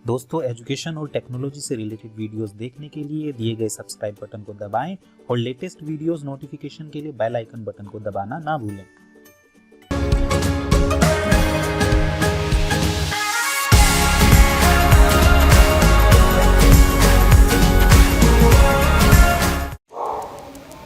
दोस्तों, एजुकेशन और टेक्नोलॉजी से रिलेटेड वीडियोस देखने के लिए दिए गए सब्सक्राइब बटन को दबाएं और लेटेस्ट वीडियोस नोटिफिकेशन के लिए बेल आइकन बटन को दबाना ना भूलें।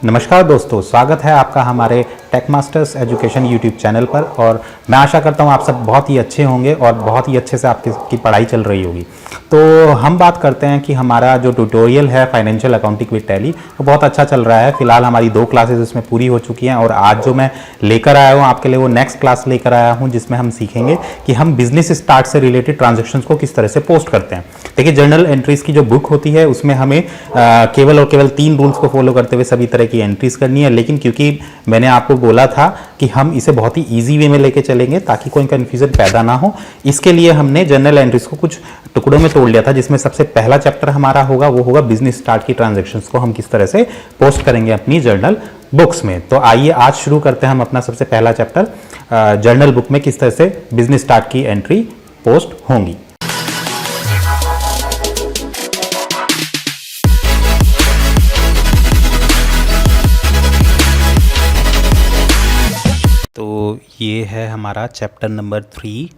नमस्कार दोस्तों, स्वागत है आपका हमारे tech masters education YouTube channel पर। और मैं आशा करता हूँ आप सब बहुत ही अच्छे होंगे और बहुत ही अच्छे से आपकी पढ़ाई चल रही होगी। तो हम बात करते हैं कि हमारा जो ट्यूटोरियल है फाइनेंशियल अकाउंटिंग विद टैली वो बहुत अच्छा चल रहा है। फिलहाल हमारी 2 क्लासेस इसमें पूरी हो चुकी हैं और आज जो मैं लेकर आया हूँ आपके लिए वो नेक्स्ट क्लास लेकर आया हूँ, जिसमें हम सीखेंगे कि हम बिजनेस स्टार्ट से रिलेटेड ट्रांजेक्शंस को किस तरह से पोस्ट करते हैं। देखिए, जर्नल एंट्रीज की जो बुक होती है उसमें हमें केवल और केवल 3 रूल्स को फॉलो करते हुए सभी तरह की एंट्रीज करनी है। लेकिन क्योंकि मैंने आपको बोला था कि हम इसे बहुत ही इजी वे में लेके चलेंगे ताकि कोई कंफ्यूजन पैदा ना हो, इसके लिए हमने जर्नल एंट्रीज को कुछ टुकड़ों में तोड़ लिया था, जिसमें सबसे पहला चैप्टर हमारा होगा वो होगा बिजनेस स्टार्ट की ट्रांजैक्शंस को हम किस तरह से पोस्ट करेंगे अपनी जर्नल बुक्स में। तो आइए आज शुरू करते हैं हम अपना सबसे पहला चैप्टर, जर्नल बुक में किस तरह से बिजनेस स्टार्ट की एंट्री पोस्ट होंगी। तो ये है हमारा चैप्टर नंबर 3,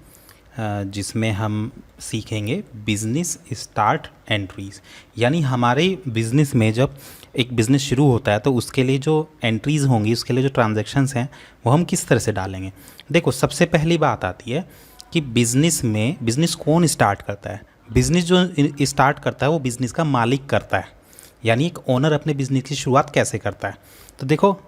जिसमें हम सीखेंगे बिजनेस स्टार्ट एंट्रीज। यानी हमारे बिजनेस में जब एक बिज़नेस शुरू होता है तो उसके लिए जो एंट्रीज़ होंगी, उसके लिए जो ट्रांजैक्शंस हैं वो हम किस तरह से डालेंगे। देखो, सबसे पहली बात आती है कि बिज़नेस में बिज़नेस कौन स्टार्ट करता है। बिज़नेस जो स्टार्ट करता है वो बिज़नेस का मालिक करता है, यानी एक ओनर अपने बिज़नेस की शुरुआत कैसे करता है। तो देखो,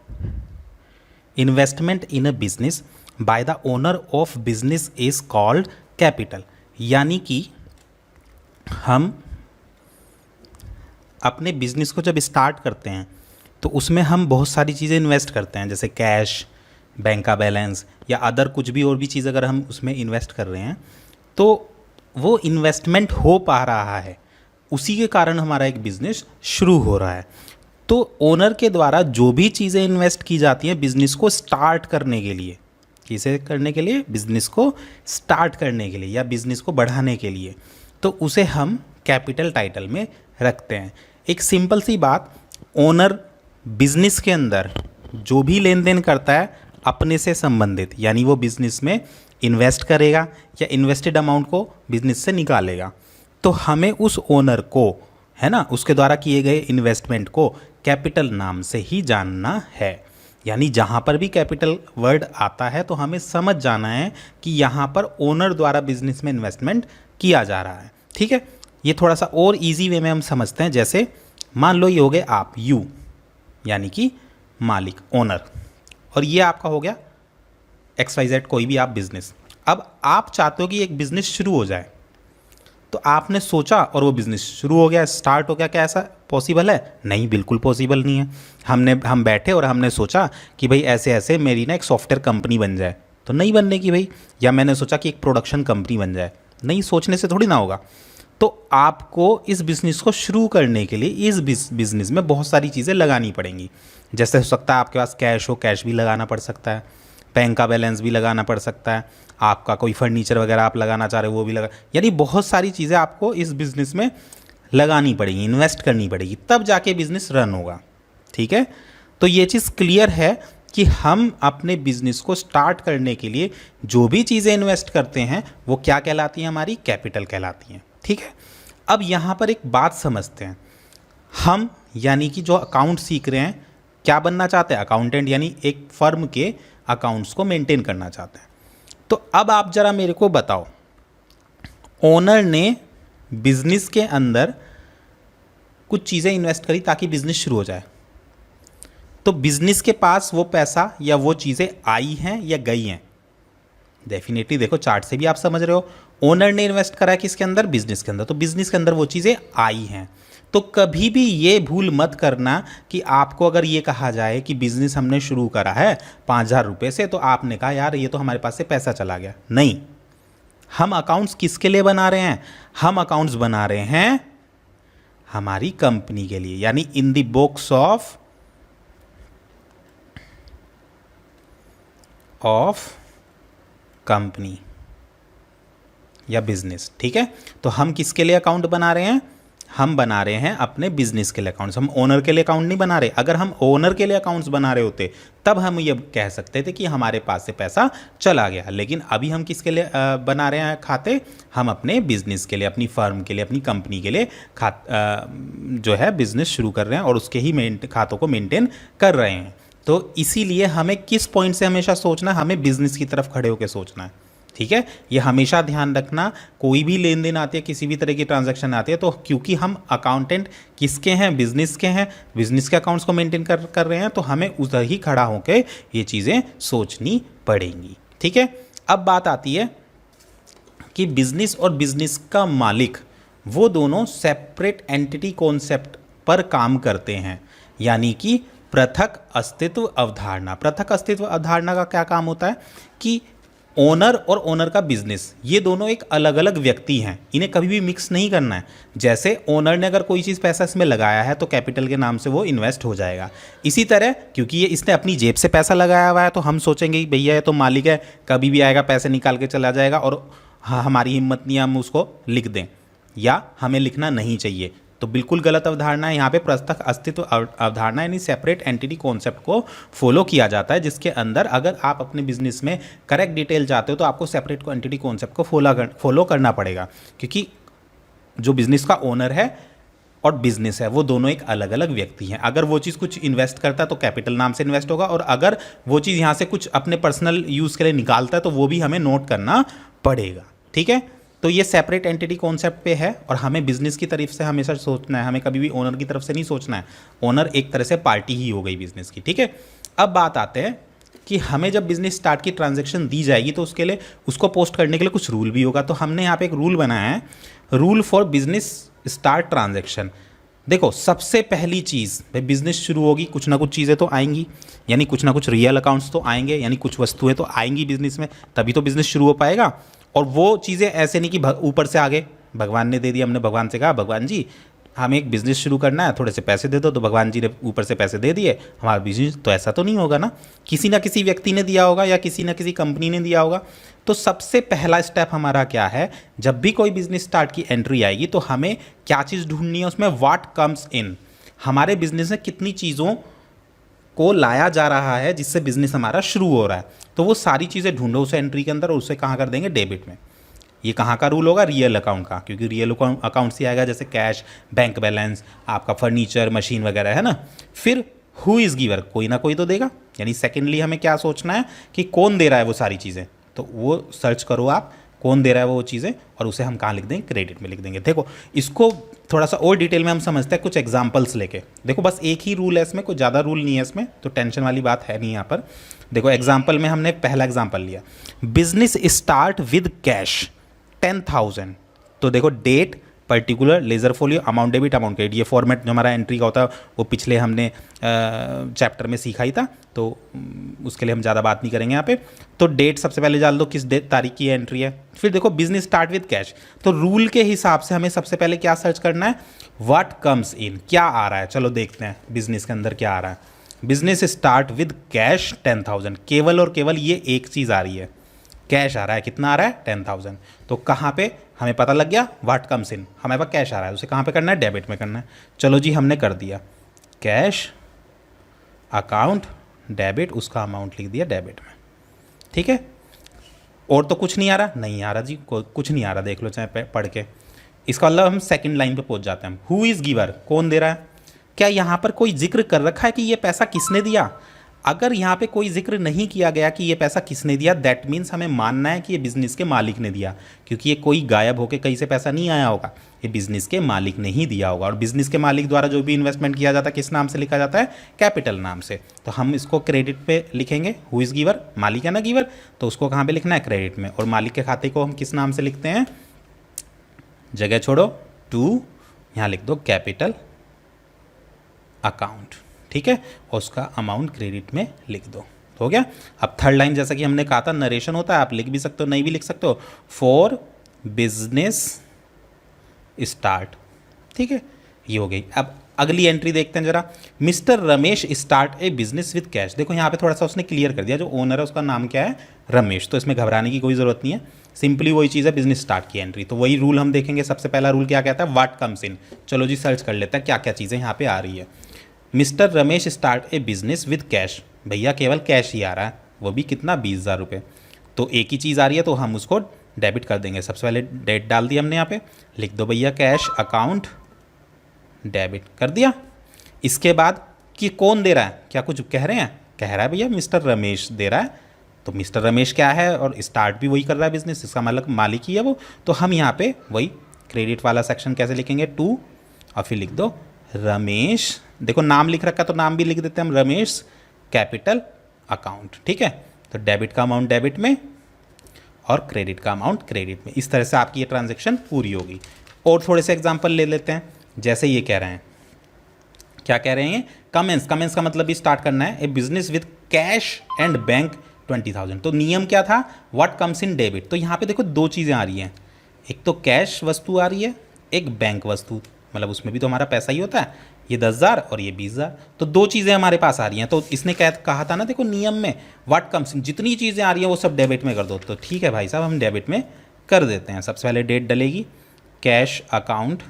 investment in a business by the owner of business is called capital. यानी कि हम अपने बिजनेस को जब स्टार्ट करते हैं तो उसमें हम बहुत सारी चीज़ें इन्वेस्ट करते हैं, जैसे कैश, बैंक का बैलेंस या अदर कुछ भी और भी चीज़ अगर हम उसमें इन्वेस्ट कर रहे हैं तो वो इन्वेस्टमेंट हो पा रहा है, उसी के कारण हमारा एक बिजनेस शुरू हो रहा है। तो ओनर के द्वारा जो भी चीज़ें इन्वेस्ट की जाती हैं बिजनेस को स्टार्ट करने के लिए, किसे करने के लिए, बिजनेस को स्टार्ट करने के लिए या बिजनेस को बढ़ाने के लिए, तो उसे हम कैपिटल टाइटल में रखते हैं। एक सिंपल सी बात, ओनर बिजनेस के अंदर जो भी लेन देन करता है अपने से संबंधित, यानी वो बिजनेस में इन्वेस्ट करेगा या इन्वेस्टेड अमाउंट को बिजनेस से निकालेगा, तो हमें उस ओनर को, है ना, उसके द्वारा किए गए इन्वेस्टमेंट को कैपिटल नाम से ही जानना है। यानी जहाँ पर भी कैपिटल वर्ड आता है तो हमें समझ जाना है कि यहाँ पर ओनर द्वारा बिजनेस में इन्वेस्टमेंट किया जा रहा है। ठीक है, ये थोड़ा सा और इजी वे में हम समझते हैं। जैसे मान लो ये हो गए आप, यू यानी कि मालिक, ओनर, और ये आपका हो गया XYZ कोई भी आप बिजनेस। अब आप चाहते हो कि एक बिजनेस शुरू हो जाए, तो आपने सोचा और वो बिज़नेस शुरू हो गया, स्टार्ट हो गया। क्या ऐसा पॉसिबल है? नहीं, बिल्कुल पॉसिबल नहीं है। हम बैठे और हमने सोचा कि भाई ऐसे ऐसे मेरी ना एक सॉफ्टवेयर कंपनी बन जाए, तो नहीं बनने की भाई। या मैंने सोचा कि एक प्रोडक्शन कंपनी बन जाए, नहीं, सोचने से थोड़ी ना होगा। तो आपको इस बिज़नेस को शुरू करने के लिए इस बिज़नेस में बहुत सारी चीज़ें लगानी पड़ेंगी। जैसे हो सकता है आपके पास कैश हो, कैश भी लगाना पड़ सकता है, बैंक का बैलेंस भी लगाना पड़ सकता है, आपका कोई फर्नीचर वगैरह आप लगाना चाह रहे हो वो भी लगा, यानी बहुत सारी चीज़ें आपको इस बिज़नेस में लगानी पड़ेगी, इन्वेस्ट करनी पड़ेगी, तब जाके बिज़नेस रन होगा। ठीक है, तो ये चीज़ क्लियर है कि हम अपने बिज़नेस को स्टार्ट करने के लिए जो भी चीज़ें इन्वेस्ट करते हैं वो क्या कहलाती हैं, हमारी कैपिटल कहलाती हैं। ठीक है, अब यहाँ पर एक बात समझते हैं। हम यानी कि जो अकाउंट सीख रहे हैं, क्या बनना चाहते हैं? अकाउंटेंट, यानी एक फर्म के अकाउंट्स को मेंटेन करना चाहते हैं। तो अब आप जरा मेरे को बताओ, ओनर ने बिजनेस के अंदर कुछ चीज़ें इन्वेस्ट करी ताकि बिजनेस शुरू हो जाए, तो बिजनेस के पास वो पैसा या वो चीज़ें आई हैं या गई हैं? डेफिनेटली देखो, चार्ट से भी आप समझ रहे हो, ओनर ने इन्वेस्ट करा है किसके अंदर? बिजनेस के अंदर, तो बिजनेस के अंदर वो चीज़ें आई हैं। तो कभी भी ये भूल मत करना कि आपको अगर ये कहा जाए कि बिजनेस हमने शुरू करा है 5,000 रुपये से, तो आपने कहा यार ये तो हमारे पास से पैसा चला गया। नहीं, हम अकाउंट्स किसके लिए बना रहे हैं? हम अकाउंट्स बना रहे हैं हमारी कंपनी के लिए, यानी in the books of company, या बिजनेस, ठीक है। तो हम किसके लिए अकाउंट बना रहे हैं? हम बना रहे हैं अपने बिजनेस के लिए अकाउंट्स, हम ओनर के लिए अकाउंट नहीं बना रहे। अगर हम ओनर के लिए अकाउंट्स बना रहे होते तब हम ये कह सकते थे कि हमारे पास से पैसा चला गया, लेकिन अभी हम किसके लिए बना रहे हैं खाते? हम अपने बिजनेस के लिए, अपनी फर्म के लिए, अपनी कंपनी के लिए जो है बिजनेस शुरू कर रहे हैं और उसके ही खातों को मेंटेन कर रहे हैं। तो इसीलिए हमें किस पॉइंट से हमेशा सोचना है? हमें बिजनेस की तरफ खड़े होकर सोचना है, ठीक है। ये हमेशा ध्यान रखना, कोई भी लेन देन आती है, किसी भी तरह की ट्रांजैक्शन आती है, तो क्योंकि हम अकाउंटेंट किसके हैं? बिजनेस के हैं, बिजनेस के अकाउंट्स को मेंटेन कर रहे हैं, तो हमें उधर ही खड़ा होकर ये चीज़ें सोचनी पड़ेंगी, ठीक है। अब बात आती है कि बिजनेस और बिजनेस का मालिक वो दोनों सेपरेट एंटिटी कॉन्सेप्ट पर काम करते हैं, यानी कि पृथक अस्तित्व अवधारणा। पृथक अस्तित्व अवधारणा का क्या काम होता है कि ओनर और ओनर का बिजनेस, ये दोनों एक अलग अलग व्यक्ति हैं, इन्हें कभी भी मिक्स नहीं करना है। जैसे ओनर ने अगर कोई चीज़ पैसा इसमें लगाया है तो कैपिटल के नाम से वो इन्वेस्ट हो जाएगा। इसी तरह क्योंकि ये इसने अपनी जेब से पैसा लगाया हुआ है तो हम सोचेंगे कि भैया ये तो मालिक है, कभी भी आएगा पैसे निकाल के चला जाएगा, और हमारी हिम्मत नहीं है हम उसको लिख दें, या हमें लिखना नहीं चाहिए। तो बिल्कुल गलत अवधारणा है। यहाँ पे पृथक अस्तित्व अवधारणा यानी सेपरेट एंटिटी कॉन्सेप्ट को फॉलो किया जाता है, जिसके अंदर अगर आप अपने बिजनेस में करेक्ट डिटेल चाहते हो तो आपको सेपरेट एंटिटी कॉन्सेप्ट को फॉलो करना पड़ेगा, क्योंकि जो बिजनेस का ओनर है और बिजनेस है वो दोनों एक अलग अलग व्यक्ति हैं। अगर वो चीज़ कुछ इन्वेस्ट करता है तो कैपिटल नाम से इन्वेस्ट होगा, और अगर वो चीज़ यहाँ से कुछ अपने पर्सनल यूज़ के लिए निकालता है तो वो भी हमें नोट करना पड़ेगा, ठीक है। तो ये सेपरेट एंटिटी कॉन्सेप्ट पे है, और हमें बिजनेस की तरफ से हमेशा सोचना है, हमें कभी भी ओनर की तरफ से नहीं सोचना है। ओनर एक तरह से पार्टी ही हो गई बिजनेस की, ठीक है। अब बात आते हैं कि हमें जब बिजनेस स्टार्ट की ट्रांजैक्शन दी जाएगी तो उसके लिए उसको पोस्ट करने के लिए कुछ रूल भी होगा। तो हमने यहाँ पे एक रूल बनाया है, rule for business start transaction. देखो सबसे पहली चीज़, भाई बिजनेस शुरू होगी, कुछ ना कुछ चीज़ें तो आएंगी, यानी कुछ ना कुछ रियल अकाउंट्स तो आएंगे, यानी कुछ वस्तुएं तो आएंगी बिजनेस में, तभी तो बिजनेस शुरू हो पाएगा। और वो चीज़ें ऐसे नहीं कि ऊपर से आगे भगवान ने दे दिया, हमने भगवान से कहा भगवान जी हमें एक बिज़नेस शुरू करना है, थोड़े से पैसे दे दो, तो भगवान जी ने ऊपर से पैसे दे दिए हमारा बिजनेस। तो ऐसा तो नहीं होगा ना, किसी ना किसी व्यक्ति ने दिया होगा या किसी ना किसी कंपनी ने दिया होगा। तो सबसे पहला स्टेप हमारा क्या है, जब भी कोई बिजनेस स्टार्ट की एंट्री आएगी तो हमें क्या चीज़ ढूंढनी है उसमें? व्हाट कम्स इन, हमारे बिजनेस में कितनी चीज़ों को लाया जा रहा है जिससे बिजनेस हमारा शुरू हो रहा है। तो वो सारी चीज़ें ढूंढो उसे एंट्री के अंदर, और उसे कहाँ कर देंगे? डेबिट में। ये कहाँ का रूल होगा? रियल अकाउंट का, क्योंकि रियल अकाउंट से आएगा, जैसे कैश, बैंक बैलेंस, आपका फर्नीचर, मशीन वगैरह है ना। फिर हु इज़ गिवर, कोई ना कोई तो देगा, यानी सेकेंडली हमें क्या सोचना है कि कौन दे रहा है वो सारी चीज़ें। तो वो सर्च करो आप, कौन दे रहा है वो चीज़ें, और उसे हम कहाँ लिख देंगे? क्रेडिट में लिख देंगे। देखो इसको थोड़ा सा और डिटेल में हम समझते हैं कुछ एग्जांपल्स लेके। देखो बस एक ही रूल है इसमें, कोई ज़्यादा रूल नहीं है इसमें, तो टेंशन वाली बात है नहीं यहाँ पर। देखो एग्जांपल में हमने पहला एग्जांपल लिया, बिजनेस स्टार्ट विद कैश 10,000। तो देखो date, particular, ledger folio, amount debit, amount credit, ये फॉर्मेट जो हमारा एंट्री का होता है वो पिछले हमने चैप्टर में सीखा ही था, तो उसके लिए हम ज़्यादा बात नहीं करेंगे यहाँ पे। तो डेट सबसे पहले डाल दो, किस तारीख की एंट्री है। फिर देखो बिजनेस स्टार्ट विद कैश, तो रूल के हिसाब से हमें सबसे पहले क्या सर्च करना है? व्हाट कम्स इन, क्या आ रहा है। चलो देखते हैं बिजनेस के अंदर क्या आ रहा है। बिजनेस स्टार्ट विद कैश 10,000, केवल और केवल ये एक चीज़ आ रही है, कैश आ रहा है। कितना आ रहा है? 10,000। तो कहाँ पे हमें पता लग गया? व्हाट कम्स इन, हमारे पास कैश आ रहा है, उसे कहाँ पे करना है? डेबिट में करना है। चलो जी हमने कर दिया, कैश अकाउंट डेबिट, उसका अमाउंट लिख दिया डेबिट में, ठीक है। और तो कुछ नहीं आ रहा? नहीं आ रहा जी, कुछ नहीं आ रहा, देख लो चाहे पढ़ के। इसका मतलब हम सेकंड लाइन पे पहुंच जाते हैं। हु इज़ गिवर, कौन दे रहा है? क्या यहाँ पर कोई जिक्र कर रखा है कि ये पैसा किसने दिया? अगर यहाँ पे कोई जिक्र नहीं किया गया कि ये पैसा किसने दिया, दैट मीन्स हमें मानना है कि ये बिज़नेस के मालिक ने दिया, क्योंकि ये कोई गायब होकर कहीं से पैसा नहीं आया होगा, ये बिज़नेस के मालिक ने ही दिया होगा। और बिज़नेस के मालिक द्वारा जो भी इन्वेस्टमेंट किया जाता है किस नाम से लिखा जाता है? कैपिटल नाम से। तो हम इसको क्रेडिट पे लिखेंगे। हु इज़ गिवर, मालिक है ना गिवर, तो उसको कहाँ पे लिखना है? क्रेडिट में। और मालिक के खाते को हम किस नाम से लिखते हैं? जगह छोड़ो, टू, यहाँ लिख दो कैपिटल अकाउंट, ठीक है, और उसका अमाउंट क्रेडिट में लिख दो। हो गया। अब थर्ड लाइन जैसा कि हमने कहा था नरेशन होता है, आप लिख भी सकते हो, नहीं भी लिख सकते हो, फॉर बिजनेस स्टार्ट, ठीक है, ये हो गई। अब अगली एंट्री देखते हैं जरा। Mister Ramesh start A business with cash. देखो यहाँ पे थोड़ा सा उसने क्लियर कर दिया, जो ओनर है उसका नाम क्या है, रमेश, तो इसमें घबराने की कोई ज़रूरत नहीं है, सिंपली वही चीज़ है, बिजनेस स्टार्ट की एंट्री। तो वही रूल हम देखेंगे। सबसे पहला रूल क्या कहता है, व्हाट कम्स इन। चलो जी सर्च कर लेते हैं क्या क्या चीज़ें यहाँ पे आ रही है। Mister Ramesh start A business with cash, भैया केवल कैश ही आ रहा है, वो भी कितना, 20,000 रुपये। तो एक ही चीज़ आ रही है तो हम उसको डेबिट कर देंगे। सबसे पहले डेट डाल दी हमने यहाँ पे, लिख दो भैया कैश अकाउंट डेबिट कर दिया। इसके बाद कि कौन दे रहा है, क्या कुछ कह रहे हैं, कह रहा है भैया मिस्टर रमेश दे रहा है। तो मिस्टर रमेश क्या है, और स्टार्ट भी वही कर रहा है बिजनेस, इसका मतलब मालिक ही है वो। तो हम यहाँ पे वही क्रेडिट वाला सेक्शन कैसे लिखेंगे, टू, और फिर लिख दो रमेश, देखो नाम लिख रखा तो नाम भी लिख देते हैं हम, रमेश कैपिटल अकाउंट। ठीक है, तो डेबिट का अमाउंट डेबिट में और क्रेडिट का अमाउंट क्रेडिट में। इस तरह से आपकी ये ट्रांजैक्शन पूरी होगी। और थोड़े से एग्जांपल ले लेते हैं। जैसे ये कह रहे हैं, क्या कह रहे हैं, कमेंस, कमेंस का मतलब भी स्टार्ट करना है, a business with cash and bank 20,000। तो नियम क्या था, व्हाट कम्स इन डेबिट। तो यहाँ पे देखो दो चीज़ें आ रही हैं, एक तो कैश वस्तु आ रही है, एक बैंक वस्तु, मतलब उसमें भी तो हमारा पैसा ही होता है, ये 10,000 और ये 20,000। तो दो चीज़ें हमारे पास आ रही हैं। तो इसने कहा था ना, देखो नियम में व्हाट कम्स इन, जितनी चीज़ें आ रही हैं वो सब डेबिट में कर दो। तो ठीक है भाई साहब, हम डेबिट में कर देते हैं। सबसे पहले डेट डलेगी, कैश अकाउंट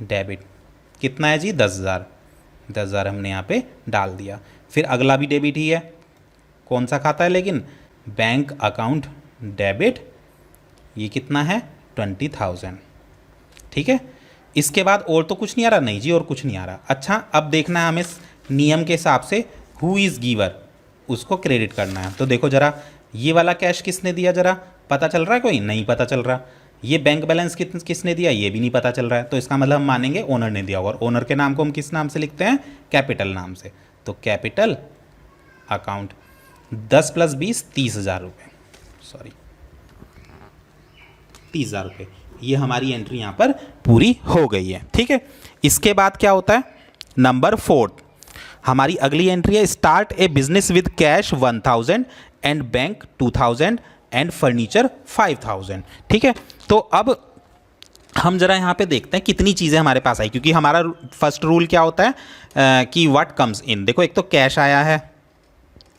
डेबिट, कितना है जी, 10,000, 10,000 हमने यहाँ पे डाल दिया। फिर अगला भी डेबिट ही है, कौन सा खाता है लेकिन, बैंक अकाउंट डेबिट, ये कितना है, 20,000। ठीक है, इसके बाद और तो कुछ नहीं आ रहा, नहीं जी और कुछ नहीं आ रहा। अच्छा, अब देखना है हमें नियम के हिसाब से हु इज़ गिवर, उसको क्रेडिट करना है। तो देखो जरा, ये वाला कैश किसने दिया, जरा पता चल रहा है, कोई नहीं पता चल रहा। ये बैंक बैलेंस किसने दिया, ये भी नहीं पता चल रहा है। तो इसका मतलब हम मानेंगे ओनर ने दिया होगा, और ओनर के नाम को हम किस नाम से लिखते हैं, कैपिटल नाम से। तो कैपिटल अकाउंट 10 + 20 30,000 रुपये, सॉरी 30,000 रुपये, ये हमारी एंट्री यहाँ पर पूरी हो गई है। ठीक है, इसके बाद क्या होता है, नंबर 4, हमारी अगली एंट्री है, start A business with cash 1,000 and bank 2,000 and furniture 5,000। ठीक है, तो अब हम जरा यहाँ पे देखते हैं कितनी चीज़ें हमारे पास आई, क्योंकि हमारा फर्स्ट रूल क्या होता है कि व्हाट कम्स इन। देखो एक तो कैश आया है,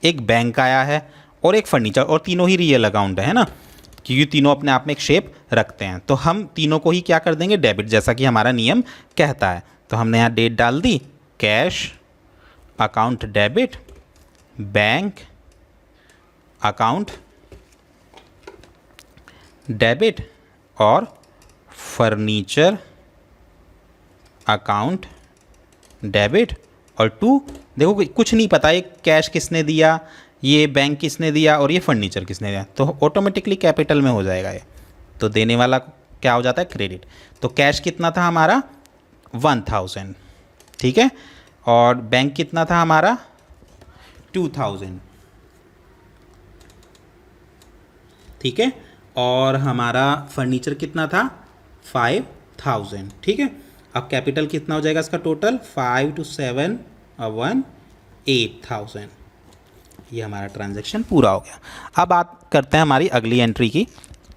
एक बैंक आया है और एक फर्नीचर, और तीनों ही रियल अकाउंट है ना, क्योंकि तीनों अपने आप में एक शेप रखते हैं। तो हम तीनों को ही क्या कर देंगे, डेबिट, जैसा कि हमारा नियम कहता है। तो हमने यहाँ डेट डाल दी, cash account debit, bank account debit और फर्नीचर अकाउंट डेबिट। और 2, देखो कुछ नहीं पता, ये कैश किसने दिया, ये बैंक किसने दिया और ये फर्नीचर किसने दिया, तो ऑटोमेटिकली कैपिटल में हो जाएगा ये। तो देने वाला क्या हो जाता है, क्रेडिट। तो कैश कितना था हमारा, 1,000। ठीक है, और बैंक कितना था हमारा, 2,000। ठीक है, और हमारा फर्नीचर कितना था, 5,000। ठीक है, अब कैपिटल कितना हो जाएगा इसका टोटल, 5 + 7 = 1 8,000। ये हमारा ट्रांजैक्शन पूरा हो गया। अब बात करते हैं हमारी अगली एंट्री की,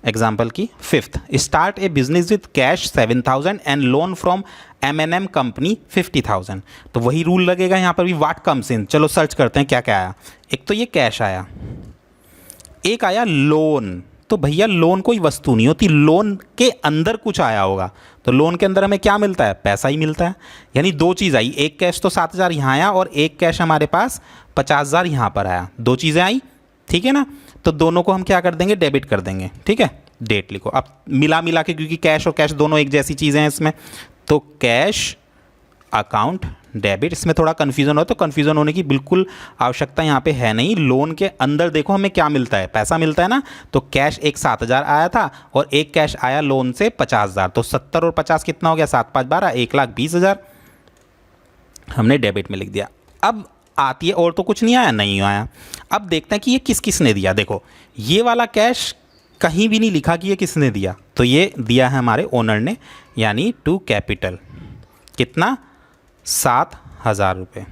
एग्जाम्पल की 5th, start A business with cash 7,000 and loan from M&M company 50,000। तो वही रूल लगेगा यहाँ पर भी, व्हाट कम्स इन। चलो सर्च करते हैं क्या क्या आया। एक तो ये कैश आया, एक आया लोन। तो भैया लोन कोई वस्तु नहीं होती, लोन के अंदर कुछ आया होगा। तो लोन के अंदर हमें क्या मिलता है, पैसा ही मिलता है। यानी दो चीज़ आई, एक कैश तो 7,000 यहाँ आया और एक कैश हमारे पास 50,000 यहाँ पर आया, दो चीज़ें आई। ठीक है ना, तो दोनों को हम क्या कर देंगे, डेबिट कर देंगे। ठीक है, डेट लिखो अब मिला मिला के, क्योंकि कैश और कैश दोनों एक जैसी चीज़ें हैं इसमें। तो कैश अकाउंट डेबिट, इसमें थोड़ा कन्फ्यूज़न हो, तो कन्फ्यूज़न होने की बिल्कुल आवश्यकता यहाँ पे है नहीं। लोन के अंदर देखो हमें क्या मिलता है, पैसा मिलता है ना। तो कैश एक 7,000 आया था और एक कैश आया लोन से 50,000। तो 70 और 50 कितना हो गया, 7 × 5 = 12, 1,20,000 हमने डेबिट में लिख दिया। अब आती है, और तो कुछ नहीं आया, नहीं आया। अब देखते हैं कि ये किस किस ने दिया। देखो ये वाला कैश कहीं भी नहीं लिखा कि ये किसने दिया, तो ये दिया है हमारे ओनर ने, यानी टू कैपिटल। कितना, 7,000 रुपये।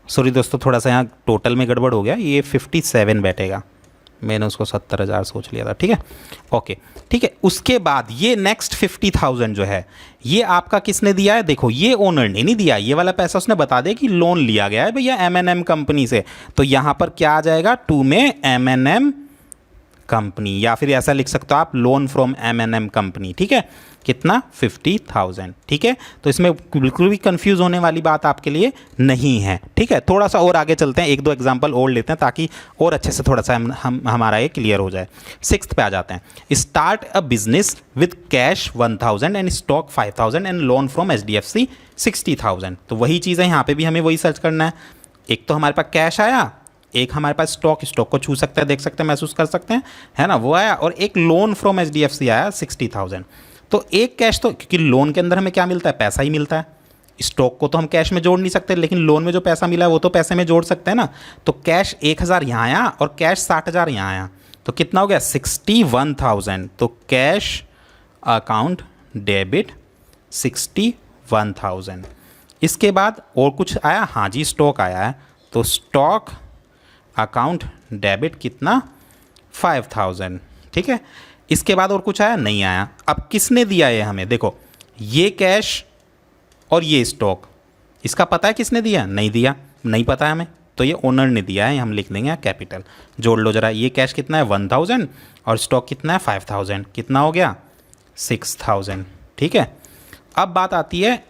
सॉरी दोस्तों, थोड़ा सा यहाँ टोटल में गड़बड़ हो गया, ये 57 बैठेगा, मैंने उसको 70,000 सोच लिया था, ठीक है, ओके, ठीक है। उसके बाद ये नेक्स्ट 50,000 जो है ये आपका किसने दिया है, देखो ये ओनर ने नहीं दिया, ये वाला पैसा उसने बता दिया कि लोन लिया गया है भैया M&M कंपनी से, तो यहाँ पर क्या आ जाएगा, टू में M&M कंपनी, या फिर ऐसा लिख सकते हो आप लोन फ्रॉम M&M कंपनी, ठीक है, कितना 50,000, ठीक है। तो इसमें बिल्कुल भी कंफ्यूज होने वाली बात आपके लिए नहीं है, ठीक है। थोड़ा सा और आगे चलते हैं, एक दो एग्जांपल और लेते हैं ताकि और अच्छे से थोड़ा सा हमारा ये क्लियर हो जाए। 6th पे आ जाते हैं, start a business with cash 1,000 and stock 5,000 and loan from HDFC 60,000। तो वही चीज़ है, यहाँ पे भी हमें वही सर्च करना है। एक तो हमारे पास कैश आया, एक हमारे पास स्टॉक को छू सकते हैं, देख सकते हैं, महसूस कर सकते हैं, है ना, वो आया, और एक लोन फ्रॉम HDFC आया 60,000। तो एक कैश तो, क्योंकि लोन के अंदर हमें क्या मिलता है, पैसा ही मिलता है, स्टॉक को तो हम कैश में जोड़ नहीं सकते, लेकिन लोन में जो पैसा मिला है वो तो पैसे में जोड़ सकते हैं ना। तो कैश 1,000 यहाँ आया और कैश 60,000 यहाँ आया, तो कितना हो गया 61,000। तो कैश अकाउंट डेबिट 61,000। इसके बाद और कुछ आया, हाँ जी स्टॉक आया है, तो स्टॉक अकाउंट डेबिट कितना 5,000, ठीक है। इसके बाद और कुछ आया, नहीं आया। अब किसने दिया है हमें, देखो ये कैश और ये स्टॉक, इसका पता है किसने दिया, नहीं दिया, नहीं पता है हमें, तो ये ओनर ने दिया है, हम लिख देंगे कैपिटल। जोड़ लो जरा, ये कैश कितना है 1,000 और स्टॉक कितना है 5,000, कितना हो गया 6,000, ठीक है। अब बात आती है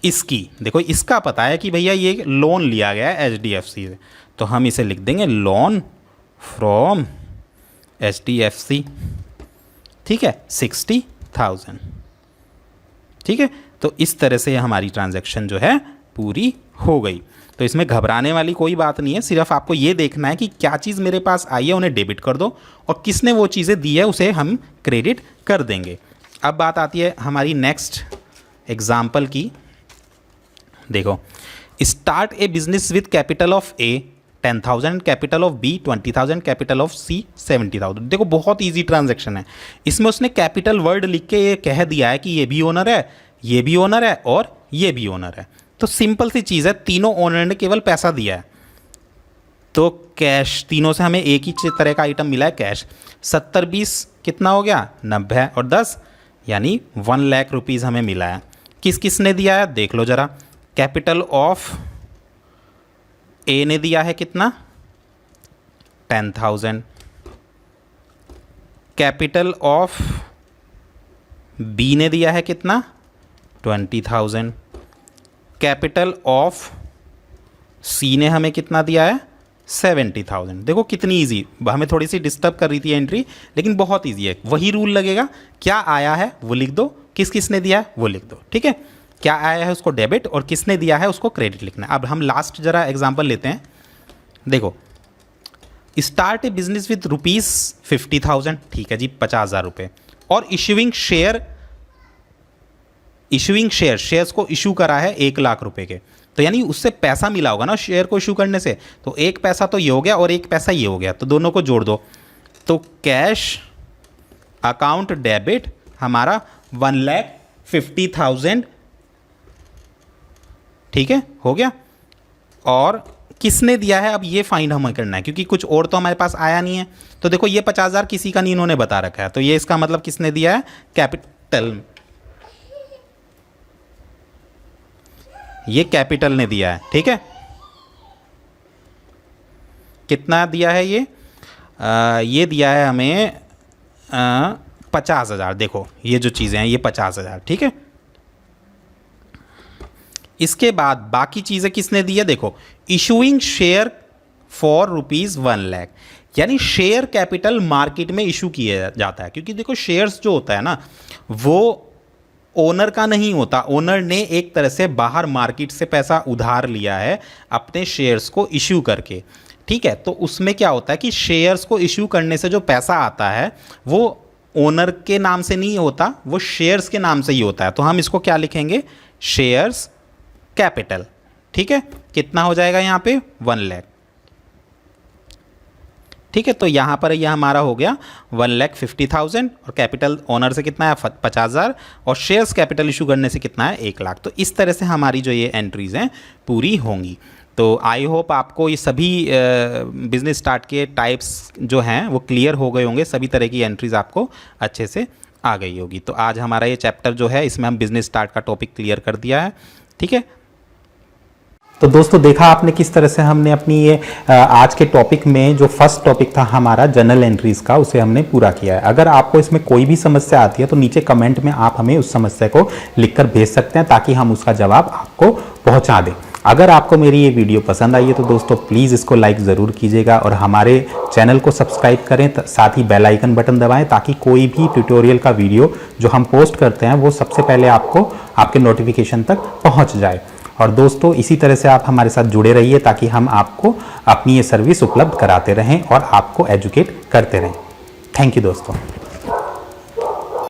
इसकी, देखो इसका पता है कि भैया ये लोन लिया गया है HDFC से, तो हम इसे लिख देंगे लोन फ्रॉम HDFC, ठीक है, 60,000, ठीक है। तो इस तरह से हमारी ट्रांजैक्शन जो है पूरी हो गई। तो इसमें घबराने वाली कोई बात नहीं है, सिर्फ आपको ये देखना है कि क्या चीज़ मेरे पास आई है उन्हें डेबिट कर दो, और किसने वो चीज़ें दी है उसे हम क्रेडिट कर देंगे। अब बात आती है हमारी नेक्स्ट एग्जाम्पल की। देखो, start A business with capital of A 10,000, capital of B 20,000, capital of C 70,000। देखो बहुत इजी ट्रांजैक्शन है, इसमें उसने कैपिटल वर्ड लिख के ये कह दिया है कि ये भी ओनर है, ये भी ओनर है और ये भी ओनर है। तो सिंपल सी चीज़ है, तीनों ओनर ने केवल पैसा दिया है, तो कैश तीनों से हमें एक ही तरह का आइटम मिला है, कैश। 70 20 कितना हो गया 90 और 10 यानी 1 लाख रुपीज़ हमें मिला है। किस किस ने दिया है देख लो ज़रा, कैपिटल ऑफ A ने दिया है कितना 10,000, कैपिटल ऑफ B ने दिया है कितना 20,000, कैपिटल ऑफ C ने हमें कितना दिया है 70,000। देखो कितनी इजी, हमें थोड़ी सी डिस्टर्ब कर रही थी एंट्री, लेकिन बहुत इजी है। वही रूल लगेगा, क्या आया है वो लिख दो, किस किस ने दिया है वो लिख दो, ठीक है। क्या आया है उसको डेबिट और किसने दिया है उसको क्रेडिट लिखना है। अब हम लास्ट जरा एग्जांपल लेते हैं। देखो, स्टार्ट ए बिजनेस विद ₹50,000, ठीक है जी 50,000 रुपये, और इशूइंग शेयर्स को इशू करा है 1 लाख रुपए के, तो यानी उससे पैसा मिला होगा ना शेयर को इशू करने से, तो एक पैसा तो ये हो गया और एक पैसा ये हो गया, तो दोनों को जोड़ दो, तो कैश अकाउंट डेबिट हमारा 1,50,000, ठीक है, हो गया। और किसने दिया है अब ये फाइंड हमें करना है, क्योंकि कुछ और तो हमारे पास आया नहीं है। तो देखो ये 50,000 किसी का नहीं इन्होंने बता रखा है, तो ये इसका मतलब किसने दिया है कैपिटल, ये कैपिटल ने दिया है, ठीक है। कितना दिया है ये दिया है हमें 50,000। देखो ये जो चीज़ें हैं ये 50,000, ठीक है। इसके बाद बाकी चीज़ें किसने दी है, देखो इशूइंग शेयर फॉर ₹1 लाख, यानी शेयर कैपिटल मार्केट में इशू किया जाता है, क्योंकि देखो शेयर्स जो होता है ना वो ओनर का नहीं होता, ओनर ने एक तरह से बाहर मार्केट से पैसा उधार लिया है अपने शेयर्स को इशू करके, ठीक है। तो उसमें क्या होता है कि शेयर्स को इशू करने से जो पैसा आता है वो ओनर के नाम से नहीं होता, वो शेयर्स के नाम से ही होता है। तो हम इसको क्या लिखेंगे, शेयर्स कैपिटल, ठीक है। कितना हो जाएगा यहाँ पे 1 लाख, ठीक है। तो यहाँ पर यह हमारा हो गया 1,50,000 और कैपिटल ओनर से कितना है 50,000 और शेयर्स कैपिटल इशू करने से कितना है 1 लाख। तो इस तरह से हमारी जो ये एंट्रीज हैं पूरी होंगी। तो आई होप आपको ये सभी बिजनेस स्टार्ट के टाइप्स जो हैं वो क्लियर हो गए होंगे, सभी तरह की एंट्रीज आपको अच्छे से आ गई होगी। तो आज हमारा ये चैप्टर जो है इसमें हम बिजनेस स्टार्ट का टॉपिक क्लियर कर दिया है, ठीक है। तो दोस्तों देखा आपने किस तरह से हमने अपनी ये आज के टॉपिक में जो फर्स्ट टॉपिक था हमारा जनरल एंट्रीज का, उसे हमने पूरा किया है। अगर आपको इसमें कोई भी समस्या आती है तो नीचे कमेंट में आप हमें उस समस्या को लिखकर भेज सकते हैं ताकि हम उसका जवाब आपको पहुंचा दें। अगर आपको मेरी ये वीडियो पसंद आई है तो दोस्तों प्लीज़ इसको लाइक ज़रूर कीजिएगा और हमारे चैनल को सब्सक्राइब करें, साथ ही बेल आइकन बटन दबाएं ताकि कोई भी ट्यूटोरियल का वीडियो जो हम पोस्ट करते हैं वो सबसे पहले आपको आपके नोटिफिकेशन तक पहुंच जाए। और दोस्तों इसी तरह से आप हमारे साथ जुड़े रहिए ताकि हम आपको अपनी ये सर्विस उपलब्ध कराते रहें और आपको एजुकेट करते रहें। थैंक यू दोस्तों।